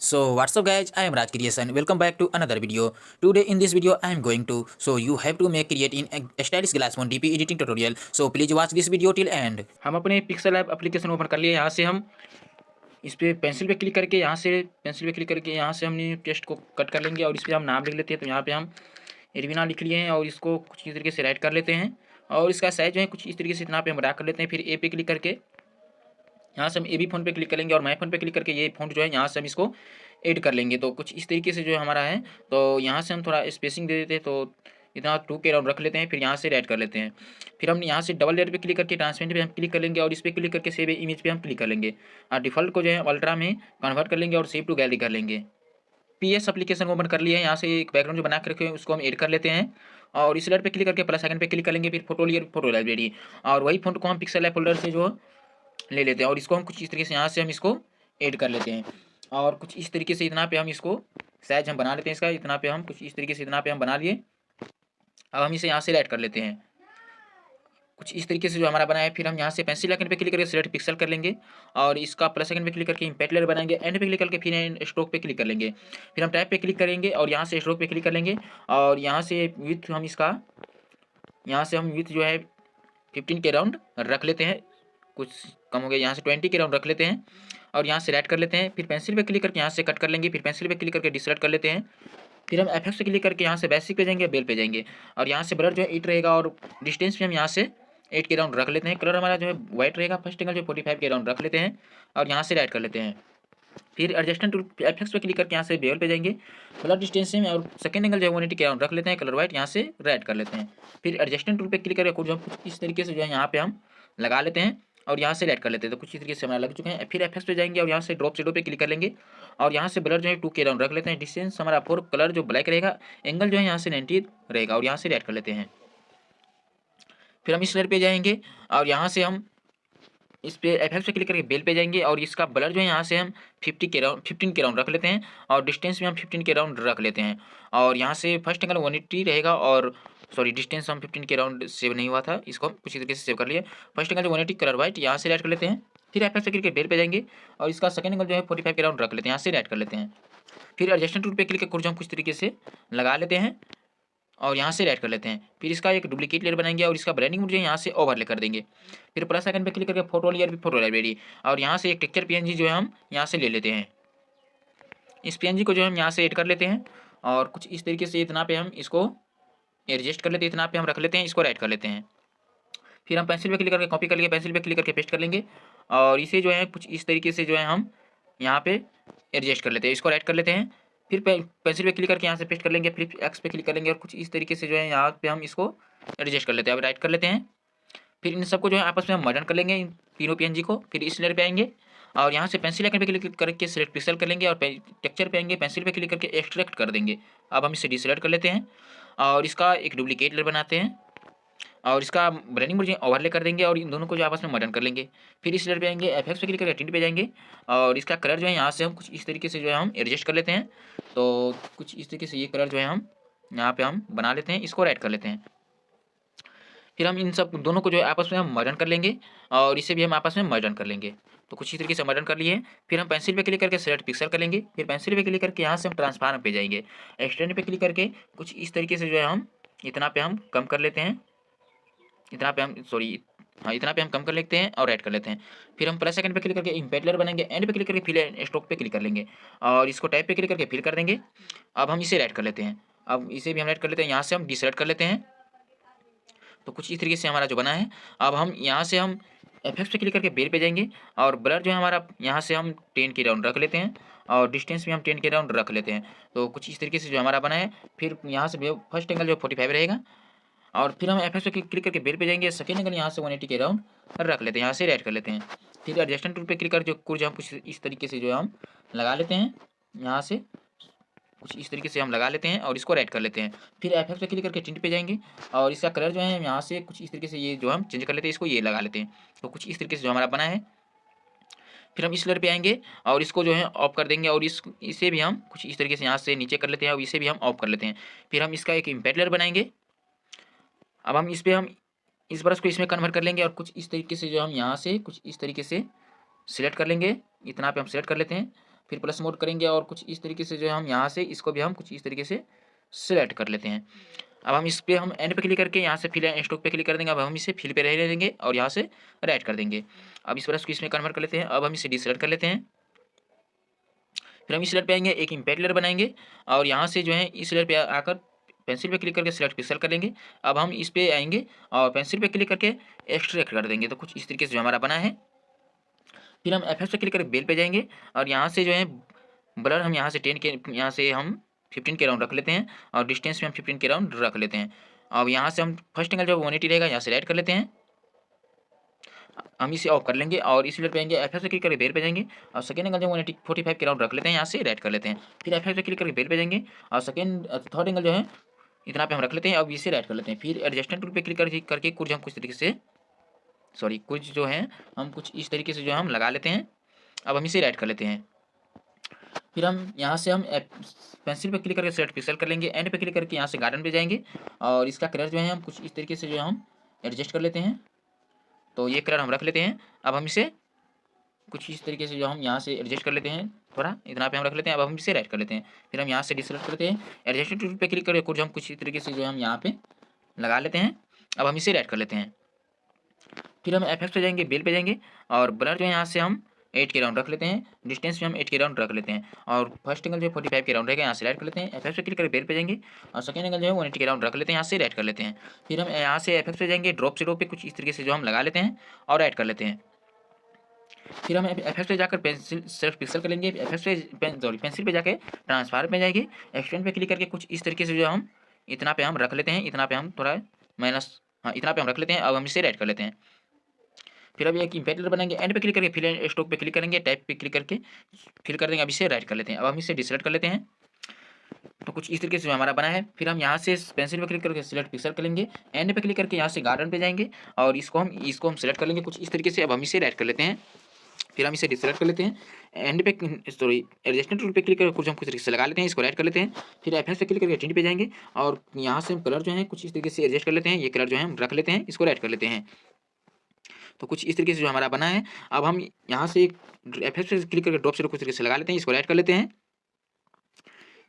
So what's up guys, I am Raj Creation. Welcome back to another video. Today in this video I am going to show you have to make create in a stylish glass phone DP editing tutorial. So please watch this video till end. हम अपने pixel app application open कर लिए। यहाँ से हम इस पर pencil पे क्लिक करके यहाँ से हमने टेक्स्ट को कट कर लेंगे और इस पर हम नाम लिख लेते हैं। तो यहाँ पे हम एरविना लिख लिए हैं और इसको कुछ इस तरीके से राइट कर लेते हैं और इसका साइज जो है कुछ इस तरीके से इतना पे हम बड़ा कर लेते हैं। फिर ए पे क्लिक करके यहाँ से हम ए बी फ़ोन पे क्लिक करेंगे और माई फ़ोन पे क्लिक करके ये फ़ॉन्ट जो है यहाँ से हम इसको ऐड कर लेंगे। तो कुछ इस तरीके से जो है हमारा है। तो यहाँ से हम थोड़ा स्पेसिंग दे देते हैं, तो इतना 2 के अराउंड रख लेते हैं। फिर यहाँ से ऐड कर लेते हैं। फिर हम यहाँ से डबल लेयर पे क्लिक करके ट्रांसपेरेंट पे हम क्लिक कर लेंगे और इस पर क्लिक करके सेव इमेज पे हम क्लिक कर लेंगे और डिफ़ॉल्ट को जो है अल्ट्रा में कन्वर्ट कर लेंगे और सेव टू गैलरी कर लेंगे। पीएस एप्लीकेशन को ओपन कर लिया है। यहाँ से एक बैकग्राउंड जो बना के रखे हैं उसको हम ऐड कर लेते हैं और इस लेयर पे क्लिक करके प्लस आइकन पे क्लिक कर लेंगे। फिर फोटो लेयर, फोटो लाइब्रेरी और वही फ़ॉन्ट को हम पिक्सल ऐप फोल्डर से जो ले लेते हैं और इसको हम कुछ इस तरीके से यहाँ से हम इसको ऐड कर लेते हैं और कुछ इस तरीके से इतना पे हम इसको साइज हम बना लेते हैं। इसका इतना पे हम कुछ इस तरीके से इतना पे हम बना लिए। अब हम इसे यहाँ से ऐड कर लेते हैं कुछ इस तरीके से जो हमारा बना है। फिर हम यहाँ से पेंसिल आइकन पे क्लिक करके सिलेक्ट पिक्सल कर लेंगे और इसका प्लस आइकन पे क्लिक करके इम्पैक्ट लेयर बनाएंगे। एंड पे क्लिक करके फिर एंड स्ट्रोक पे क्लिक कर लेंगे। फिर हम टाइप पे क्लिक करेंगे और यहाँ से स्ट्रोक पे क्लिक कर लेंगे और यहाँ से विथ हम इसका यहाँ से हम विथ जो है 15 के राउंड रख लेते हैं। कुछ कम हो गया, यहाँ से 20 के राउंड रख लेते हैं और यहाँ से राइट कर लेते हैं। फिर पेंसिल पे क्लिक करके यहाँ से कट कर लेंगे। फिर पेंसिल पे क्लिक करके डिसलेक्ट कर लेते हैं। फिर हम एफएक्स पे क्लिक करके यहाँ से बेसिक पे जाएंगे, बेल पे जाएंगे और यहाँ से ब्लर जो है 8 रहेगा और डिस्टेंस भी हम यहाँ से 8 के राउंड रख लेते हैं। कलर हमारा जो है वाइट रहेगा। फर्स्ट एंगल जो 45 के राउंड रख लेते हैं और यहाँ से राइट कर लेते हैं। फिर एडजस्टमेंट टूल एफएक्स पे क्लिक करके यहाँ से बेल पे जाएंगे, ब्लर डिस्टेंस में और सेकंड एंगल जो है 180 के राउंड रख लेते हैं। कलर वाइट यहाँ से राइट कर लेते हैं। फिर एडजस्टमेंट टूल पे क्लिक करके कुछ इस तरीके से जो है यहाँ पे हम लगा लेते हैं और यहाँ से राइट कर लेते हैं। तो कुछ इस तरीके से हमारा लग चुके हैं। फिर एफएक्स पे जाएंगे और यहाँ से ड्रॉप शेडो पे क्लिक कर लेंगे और यहाँ से ब्लर जो है 2 के राउंड रख लेते हैं। डिस्टेंस हमारा 4, कलर जो ब्लैक रहेगा, एंगल जो है यहाँ से 90 रहेगा और यहाँ से राइट कर लेते हैं। फिर हम इस लेयर पे जाएंगे और यहाँ से हम इस पे एफएक्स पे क्लिक करके बेल पे जाएंगे और इसका ब्लर जो है यहाँ से हम 15 के राउंड रख लेते हैं और डिस्टेंस भी हम 15 के राउंड रख लेते हैं और यहाँ से फर्स्ट एंगल 180 रहेगा और सॉरी डिस्टेंस हम 15 के राउंड सेव नहीं हुआ था, इसको हम कुछ तरीके से सेव कर लिए। फर्स्ट एंगल जो 180 कलर वाइट यहाँ से राइट कर लेते हैं। फिर एफएक्स पे क्लिक करके बेल पे जाएंगे और इसका सेकंड एंगल जो है 45 के राउंड रख लेते हैं, यहाँ से राइट कर लेते हैं। फिर एडजस्टमेंट टूल पे क्लिक करके हम कुछ तरीके से लगा लेते हैं और यहाँ से राइट कर लेते हैं। फिर इसका एक डुप्लीकेट लेयर बनाएंगे और इसका ब्रांडिंग मुझे यहाँ से ओवरले कर देंगे। फिर प्लस आइकन पे क्लिक करके फोटो लेयर भी, फोटो लाइब्रेरी और यहाँ से एक टेक्चर पीएनजी जो है हम यहाँ से ले लेते हैं। इस पीएनजी को जो हम यहाँ से ऐड कर लेते हैं और कुछ इस तरीके से इतना पे हम इसको एडजस्ट कर लेते हैं, इतना पे हम रख लेते हैं, इसको राइट कर लेते हैं। फिर हम पेंसिल पे क्लिक करके कॉपी कर लेंगे, पेंसिल पे क्लिक करके पेस्ट कर लेंगे और इसे जो है कुछ इस तरीके से जो है हम यहाँ पे एडजस्ट कर लेते हैं, इसको राइट कर लेते हैं। फिर पेंसिल पे क्लिक करके यहाँ से पेस्ट कर लेंगे, फ्लिप एक्स पे क्लिक कर लेंगे और कुछ इस तरीके से जो है यहाँ पे हम इसको एडजस्ट कर लेते हैं। अब राइट कर लेते हैं। फिर इन सबको जो है आपस में हम मर्जन कर लेंगे, इन तीनों पीएनजी को। फिर इस लेयर पे आएंगे और यहाँ से पेंसिल आइकन पे क्लिक करके सिलेक्ट पिक्सल कर लेंगे और टेक्चर पे आएंगे, पेंसिल पे क्लिक करके एक्सट्रैक्ट कर देंगे। अब हम इसे डिसेलेक्ट कर लेते हैं और इसका एक डुप्लीकेट लेयर बनाते हैं और इसका ब्रांडिंग मुझे ओवरले कर देंगे और इन दोनों को जो आपस में मर्जन कर लेंगे। फिर इस लेयर पे आएंगे, एफएक्स पे क्लिक करके टिंट पे जाएंगे और इसका कलर जो है यहाँ से हम कुछ इस तरीके से जो है हम एडजस्ट कर लेते हैं। तो कुछ इस तरीके से ये कलर जो है हम यहाँ पे हम बना लेते हैं, इसको राइट कर लेते हैं। फिर हम इन सब दोनों को जो है आपस में हम मर्जन कर लेंगे और इसे भी हम आपस में मर्जन कर लेंगे। तो कुछ इस तरीके से मर्जन कर लिए। फिर हम पेंसिल पे क्लिक करके सेलेक्ट पिक्सल कर लेंगे। फिर पेंसिल पे क्लिक करके यहाँ से हम ट्रांसफार्म पे जाएंगे, एक्सटेंड पे क्लिक करके कुछ इस तरीके से जो है हम इतना पे हम कम कर लेते हैं, इतना पे हम सॉरी हाँ इतना पे हम कम कर लेते हैं और ऐड कर लेते हैं। फिर हम प्लस सेकंड पे क्लिक करके इम्पैक्ट लेयर बनाएंगे, एंड पे क्लिक करके फिल एंड स्ट्रोक पे क्लिक कर लेंगे और इसको टाइप पे क्लिक करके फिल कर देंगे। अब हम इसे राइट कर लेते हैं। अब इसे भी हम राइट कर लेते हैं, यहाँ से हम डिसलेक्ट कर लेते हैं। तो कुछ इस तरीके से हमारा जो बना है। अब हम यहाँ से हम एफएक्स पे क्लिक करके बेल पे जाएंगे और ब्लर जो है हमारा यहाँ से हम 10 के राउंड रख लेते हैं और डिस्टेंस भी हम 10 के राउंड रख लेते हैं। तो कुछ इस तरीके से जो हमारा बना है। फिर यहाँ से फर्स्ट एंगल जो 45 रहेगा और फिर हम एफएक्स पे क्लिक करके बेल पे जाएंगे, सेकंड एंगल यहाँ से 180 के राउंड रख लेते हैं, यहाँ से राइट कर लेते हैं। फिर एडजस्टमेंट टूल पे क्लिक कर जो कुछ हम कुछ इस तरीके से जो है हम लगा लेते हैं, यहाँ से कुछ इस तरीके से हम लगा लेते हैं और इसको राइट कर लेते हैं। फिर एफएक्स पे क्लिक करके टिंट पे जाएंगे और इसका कलर जो है हम यहाँ से कुछ इस तरीके से ये जो हम चेंज कर लेते हैं, इसको ये लगा लेते हैं। तो कुछ इस तरीके से जो हमारा बना है। फिर हम इस लेयर पे आएंगे और इसको जो है ऑफ कर देंगे और इसे भी हम कुछ इस तरीके से यहाँ से नीचे कर लेते हैं और इसे भी हम ऑफ कर लेते हैं। फिर हम इसका एक इम्पैक्ट लेयर बनाएंगे। अब हम इस ब्रश को इसमें कन्वर्ट कर लेंगे और कुछ इस तरीके से जो हम यहाँ से कुछ इस तरीके से सिलेक्ट कर लेंगे, इतना पे हम सिलेक्ट कर लेते हैं फिर प्लस मोड करेंगे और कुछ इस तरीके से जो है हम यहाँ से इसको भी हम कुछ इस तरीके से सिलेक्ट कर लेते हैं। अब हम इस पे हम एंड पे क्लिक करके यहाँ से फिल एंड स्टॉक पे क्लिक कर देंगे। अब हम इसे फिल पे रहने देंगे और यहाँ से राइट कर देंगे। अब इस ब्रश को इसमें कन्वर्ट कर लेते हैं। अब हम इसे डिसेलेक्ट कर लेते हैं। फिर हम इस लेयर पे आएंगे, एक इम्पैक्ट लेयर बनाएंगे और यहाँ से जो है इस लेयर पे आकर पेंसिल पे क्लिक करके सिलेक्ट पिक्सल कर लेंगे। अब हम इस पे आएंगे और पेंसिल पे क्लिक करके एक्सट्रैक्ट कर देंगे। तो कुछ इस तरीके से जो हमारा बना है। फिर हम एफ पे क्लिक करके बेल पे जाएंगे और यहाँ से जो है ब्लर हम यहाँ से 10 के यहाँ से हम 15 के राउंड रख लेते हैं और डिस्टेंस में हम 15 के राउंड रख लेते हैं। अब यहाँ से हम फर्स्ट एंगल जो 180 रहेगा यहाँ से राइट कर लेते हैं। हम इसे ऑफ कर लेंगे और इस लेयर पे आएंगे, एफ से क्लिक करके बेल पे जाएंगे और सेकंड एंगल जो 145 के राउंड रख लेते हैं, यहाँ से राइट कर लेते हैं। फिर एफ से क्लिक करके बेल पे जाएंगे और थर्ड एंगल जो है इतना पे हम रख लेते हैं। अब इसे राइट कर लेते हैं। फिर एडजस्टमेंट टूल पे क्लिक करके कुछ हम कुछ तरीके से कुछ जो है हम कुछ इस तरीके से जो हम लगा लेते हैं। अब हम इसे राइट कर लेते हैं। फिर हम यहाँ से हम पेंसिल पे क्लिक करके सेलेक्ट पिक्सल कर लेंगे। एंड पे क्लिक करके यहाँ से गार्डन पे जाएंगे और इसका कलर जो है हम कुछ इस तरीके से जो है हम एडजस्ट कर लेते हैं। तो ये कलर हम रख लेते हैं। अब हम इसे कुछ इस तरीके से जो हम यहाँ से एडजस्ट कर लेते हैं, थोड़ा इतना पे हम रख लेते हैं। अब हम इसे राइट कर लेते हैं। फिर हम यहाँ से डिसेलेक्ट करते हैं, एडजस्टमेंट टूल पे क्लिक करके कुछ हम कुछ इस तरीके से जो हम यहाँ पे लगा लेते हैं। अब हम इसे राइट कर लेते हैं। फिर हम एफ पे जाएंगे, बेल पे जाएंगे और ब्लर जो है यहाँ से हम 8 के राउंड रख लेते हैं। डिस्टेंस में हम 8 के राउंड रख लेते हैं और फर्स्ट एंगल जो 45 के राउंड रहेगा, यहाँ से राइट कर लेते हैं। एफ पे क्लिक करके बेल पे जाएंगे और सेकंड एंगल जो है 180 के राउंड रख लेते हैं, यहाँ से राइट कर लेते हैं। फिर हम यहाँ से एफ पे जाएंगे, ड्रॉप से पे कुछ इस तरीके से जो हम लगा लेते हैं और राइट कर लेते हैं। फिर हम एफ पे जाकर पेंसिल सिर्फ पिक्सल कर लेंगे। पेंसिल पे जाके ट्रांसफार में जाएंगे, एक्सटेंड पे क्लिक करके कुछ इस तरीके से जो हम इतना पे हम रख लेते हैं। इतना पे हम थोड़ा माइनस, हाँ इतना पे हम रख लेते हैं। अब हम इसे राइट कर लेते हैं। फिर अभी एक इम्पैक्ट लेयर बनाएंगे, एंड पे क्लिक करके फिल एंड स्टॉक पे क्लिक करेंगे, टाइप पे क्लिक करके फिल कर देंगे। अब इसे राइट कर लेते हैं। अब हम इसे डिसेलेक्ट कर लेते हैं। तो कुछ इस तरीके से जो हमारा बना है। फिर हम यहाँ से पेंसिल पे क्लिक करके सिलेक्ट पिक्सल कर लेंगे, एंड पे क्लिक करके यहाँ से गार्डन पे जाएंगे और इसको हम सिलेक्ट कर लेंगे कुछ इस तरीके से। अब हम इसे राइट कर लेते हैं। फिर हम इसे डिसेलेक्ट कर लेते हैं। एंड पे एडजस्टमेंट टूल पे क्लिक करके कुछ हम कुछ तरीके से लगा लेते हैं, इसको राइट कर लेते हैं। फिर एफ पे क्लिक करके टिंट पे जाएंगे और यहाँ से हम कलर जो है कुछ इस तरीके से एडजस्ट कर लेते हैं। ये कलर जो है हम रख लेते हैं, इसको राइट कर लेते हैं। तो कुछ इस तरीके से जो हमारा बना है। अब हम यहाँ से एफ पे क्लिक करके ड्रॉप से कुछ तरीके से लगा लेते हैं, इसको राइट कर लेते हैं।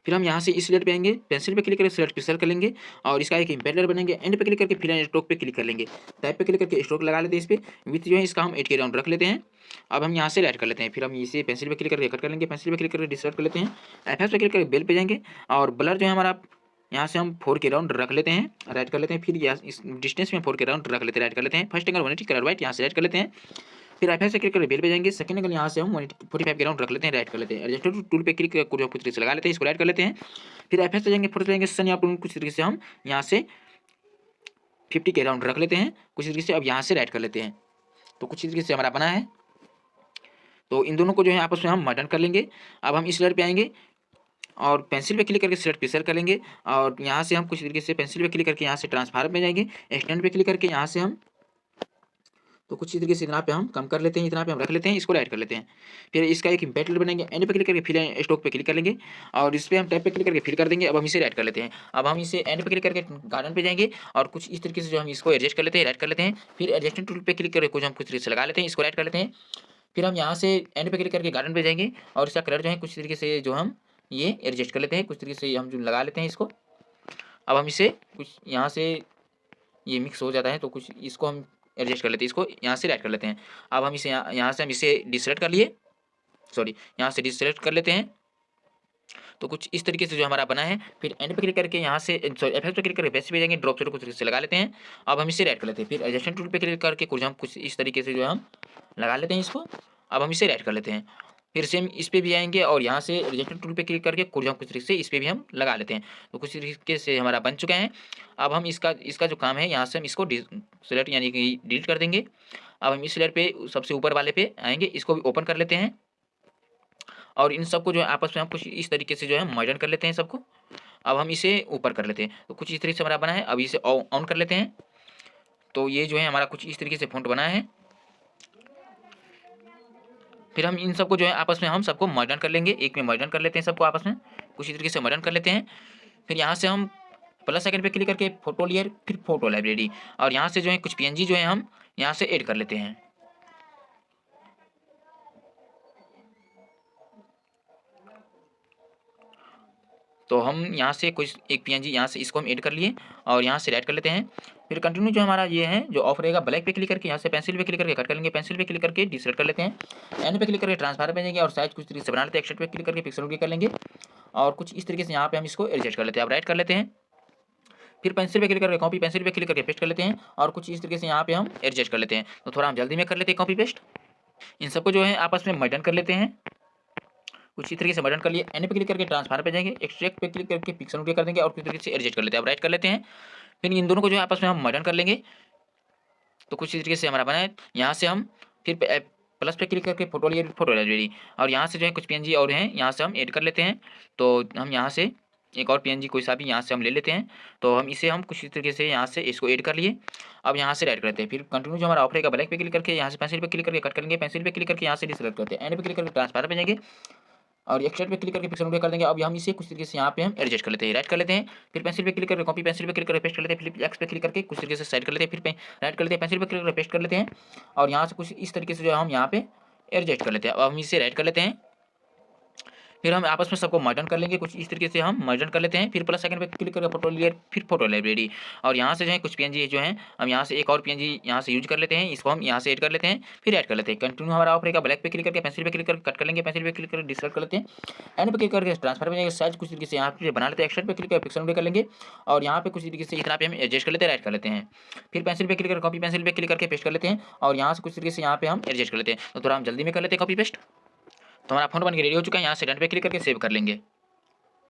फिर हम यहाँ से इस लेयर पे आएंगे, पेंसिल पे क्लिक करके सेलेक्ट पिक्सल कर लेंगे और इसका एक इम्पैक्ट लेयर बनेंगे। एंड पे क्लिक करके फिर स्ट्रोक पे क्लिक कर लेंगे, टाइप पे क्लिक करके स्ट्रोक लगा लेते हैं। इस पे विथ जो है इसका हम 8 के राउंड रख लेते हैं। अब हम यहाँ से राइट कर लेते हैं। फिर हम इसे पेंसिल पे क्लिक करके कट कर लेंगे, पेंसिल पे क्लिक करके डिसेलेक्ट कर लेते हैं। एफ पे क्लिक करके बेल पे जाएंगे और ब्लर जो है हमारा यहाँ से हम 4 के राउंड रख लेते हैं, राइट कर लेते हैं। फिर इस डिस्टेंस में 4 के राउंड रख लेते हैं, राइट कर लेते हैं। फर्स्ट एंगल 180 कलर वाइट, यहाँ से राइट कर लेते हैं। फिर एफ से क्लिक करके बेल पे जाएंगे, सेकंड एंगल यहाँ से हम 145 के राउंड रख लेते हैं, राइट कर लेते हैं। एडजस्टमेंट टूल पे क्लिक करके कुछ तरीके से लगा लेते हैं, इसको राइट कर लेते हैं। फिर एफ से जाएंगे, फोटो जाएंगे सन या कुछ तरीके से हम यहाँ से 50 के राउंड रख लेते हैं कुछ तरीके से। अब यहाँ से राइट कर लेते हैं। तो कुछ तरीके से हमारा बना है। तो इन दोनों को जो है आपस में हम मर्डन कर लेंगे। अब हम इस लेयर पे आएंगे और पेंसिल पे क्लिक करके सेलेक्ट पिक्सल कर लेंगे और यहाँ से हम कुछ तरीके से पेंसिल पे क्लिक करके यहाँ से ट्रांसफार्म में जाएंगे, एक्सटेंड पे क्लिक करके यहाँ से हम तो कुछ तरीके से इतना पे हम कम कर लेते हैं, इतना पे हम रख लेते हैं, इसको राइट कर लेते हैं। फिर इसका एक इम्पैक्ट लेयर बनाएंगे, एंड पे क्लिक करके फिर स्टॉक पे क्लिक कर लेंगे और इस पर हम टैप पे क्लिक करके फिल कर देंगे। अब हम इसे राइट कर लेते हैं। अब हम इसे एंड पे क्लिक करके गार्डन पे जाएंगे और कुछ इस तरीके से जो हम इसको एडजस्ट कर लेते हैं, राइट कर लेते हैं। फिर एडजस्टमेंट टूल पे क्लिक करके कुछ हम कुछ तरीके से लगा लेते हैं, इसको राइट कर लेते हैं। फिर हम यहाँ से एंड पे क्लिक करके गार्डन पे जाएंगे और इसका कलर जो है कुछ तरीके से जो हम ये एडजस्ट कर लेते हैं, कुछ तरीके से हम जो लगा लेते हैं इसको। अब हम इसे कुछ यहाँ से ये मिक्स हो जाता है तो कुछ इसको हम एडजस्ट कर लेते हैं, इसको यहाँ से राइट कर लेते हैं। अब हम इसे यहाँ से हम इसे डिसेलेक्ट कर लिए, यहाँ से डिसेलेक्ट कर लेते हैं। तो कुछ इस तरीके से जो हमारा बना है। फिर एंड पे क्लिक करके यहाँ से एफ पे क्लिक करके बेस पे जाएंगे, ड्रॉप से कुछ तरीके से लगा लेते हैं। अब हम इसे राइट कर लेते हैं। फिर एडजस्टमेंट टूल पे क्लिक करके कुछ हम कुछ इस तरीके से जो हम लगा लेते हैं इसको। अब हम इसे राइट कर लेते हैं। फिर सेम इस पे भी आएंगे और यहाँ से एडजस्टमेंट टूल पे क्लिक करके कुछ तरीके से इस पे भी हम लगा लेते हैं। तो कुछ तरीके से हमारा बन चुका है। अब हम इसका जो काम है यहाँ से हम इसको सेलेक्ट यानी कि डिलीट कर देंगे। अब हम इस लेयर पे सबसे ऊपर वाले पे आएंगे, इसको भी ओपन कर लेते हैं और इन सबको जो है आपस में हम कुछ इस तरीके से जो है मर्जन कर लेते हैं सबको। अब हम इसे ऊपर कर लेते हैं। तो कुछ इस तरीके से हमारा बना है। अब इसे ऑन कर लेते हैं। तो ये जो है हमारा कुछ इस तरीके से फॉन्ट बना है। फिर हम इन सबको जो है आपस में हम सबको मर्जन कर लेंगे, एक में मर्जन कर लेते हैं सबको आपस में, कुछ इस तरीके से मर्जन कर लेते हैं। फिर यहाँ से हम प्लस आइकन पे क्लिक करके फोटो लेयर, फिर फोटो लाइब्रेरी और यहाँ से जो है कुछ पीएनजी जो है हम यहाँ से ऐड कर लेते हैं। तो हम यहाँ से कुछ एक PNG यहाँ से इसको हम ऐड कर लिए और यहाँ से ऐड कर लेते हैं। फिर कंटिन्यू जो हमारा ये है जो ऑफ रहेगा, ब्लैक पे क्लिक करके यहाँ से पेंसिल पे क्लिक करके कट कर लेंगे, पेंसिल पे क्लिक करके डिसलेट कर लेते हैं, एन पे क्लिक करके ट्रांसफार पे जाएंगे और साइज कुछ तरीके से बना लेते हैं, एक्सट्रेक्ट पे क्लिक करके पिक्सल कर लेंगे और कुछ इस तरीके से यहाँ पे हम इसको एडजस्ट कर लेते हैं। अब राइट कर लेते हैं, फिर पेंसिल पे क्लिक करके कॉपी, पेंसिल पे क्लिक करके पेस्ट कर लेते हैं और कुछ इस तरीके से यहाँ पे हम एडजस्ट कर लेते हैं। तो थोड़ा हम जल्दी में कर लेते हैं कॉपी पेस्ट, इन सबको जो है आपस में मर्जन कर लेते हैं। कुछ इस तरीके से मर्जन कर लिए, एन पे क्लिक करके ट्रांसफार पे जाएंगे, एक्सट्रैक्ट पे क्लिक करके पिक्सल कर देंगे और कुछ तरीके से एडजस्ट कर लेते हैं। अब राइट कर लेते हैं, फिर इन दोनों को जो है आपस में हम मर्जन कर लेंगे। तो कुछ इस तरीके से हमारा बना है। यहाँ से हम फिर प्लस पे क्लिक करके फोटो लाइब्रेरी और यहाँ से जो है कुछ PNG और हैं, यहाँ से हम ऐड कर लेते हैं। तो हम यहाँ से एक और PNG कोई सा भी यहाँ से हम ले लेते हैं। तो हम इसे हम कुछ इस तरीके से यहाँ से इसको ऐड कर लिए। अब यहाँ से राइट करते हैं, फिर कंटिन्यू जो हमारा ऑफ रहेगा, ब्लैक पे क्लिक करके यहाँ से पेंसिल पे क्लिक करके कट करेंगे, पेंसिल पे क्लिक करके यहाँ से डिसलेक्ट करते हैं, एंड पे क्लिक करके ट्रांसफार पे जाएंगे और एक्सट्रैक्ट पे क्लिक करके पिक्सल कर देंगे। अब हम इसे कुछ तरीके से यहाँ पे हम एडजस्ट कर लेते हैं, राइट कर लेते हैं, फिर पेंसिल पे क्लिक करके कॉपी, पेंसिल पे क्लिक करके पेस्ट कर लेते हैं, फिर एक्स पे क्लिक करके कुछ तरीके से साइड कर लेते हैं, फिर राइट कर लेते हैं, पेंसिल पे क्लिक करके पेस्ट कर लेते हैं और यहाँ से कुछ इस तरीके से जो हम यहाँ पे एडजस्ट कर लेते हैं। अब हम इसे राइट कर लेते हैं, फिर हम आपस में सबको मर्जन कर लेंगे, कुछ इस तरीके से हम मर्जन कर लेते हैं। फिर प्लस सेकंड पे क्लिक करके फोटो लेयर, फिर फोटो लाइब्रेरी और यहाँ से जो है कुछ PNG जो है हम यहाँ से एक और PNG यहाँ से यूज कर लेते हैं, इसको हम यहाँ से ऐड कर लेते हैं, फिर ऐड कर लेते हैं। कंटिन्यू हमारा ऑफ रहेगा, ब्लैक पे क्लिक करके पेंसिल पे क्लिक करके कट कर लेंगे, पेंसिल पे क्लिक करके डिसलेक्ट कर लेते हैं, एंड पे क्लिक करके ट्रांसफर में जाएंगे, साइज कुछ तरीके से यहाँ पे बना लेते हैं, एक्सट्रैक्ट पे क्लिक करके पिक्सल कर लेंगे और यहाँ पे कुछ तरीके से इतना पे हम एडजस्ट कर लेते हैं, राइट कर लेते हैं, फिर पेंसिल पे क्लिक करके कॉपी, पेंसिल पे क्लिक करके पेस्ट कर लेते हैं और यहाँ से कुछ तरीके से यहाँ पे हम एडजस्ट कर लेते हैं। तो थोड़ा हम जल्दी में कर लेते हैं कॉपी पेस्ट। तो हमारा फोन बन के रेडी हो चुका है, यहाँ से डन पे क्लिक करके सेव कर लेंगे।